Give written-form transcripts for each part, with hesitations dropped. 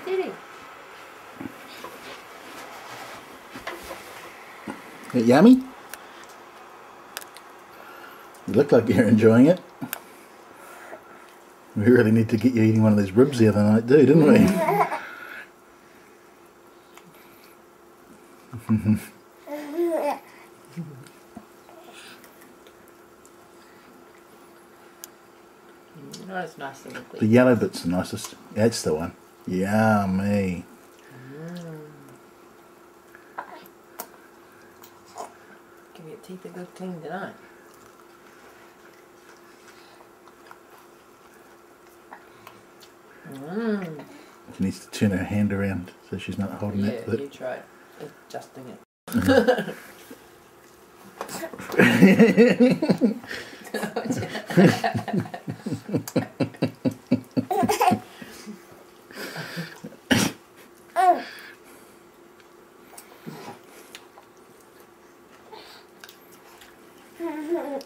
Diddy. Is it yummy? You look like you're enjoying it. We really need to get you eating one of those ribs the other night too, didn't we? Oh, it's nice and liquid. The yellow bit's the nicest. That's the one. Yummy. Give your teeth a good clean tonight. She needs to turn her hand around so she's not holding Yeah, that. you try adjusting it.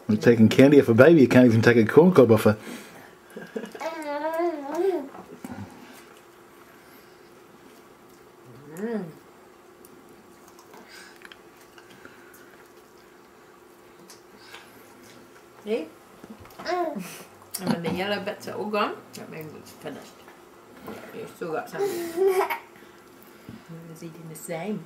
You're taking candy off a baby, you can't even take a corn cob off her. See? And when the yellow bits are all gone, that means it's finished. You've still got some. Who's eating the same?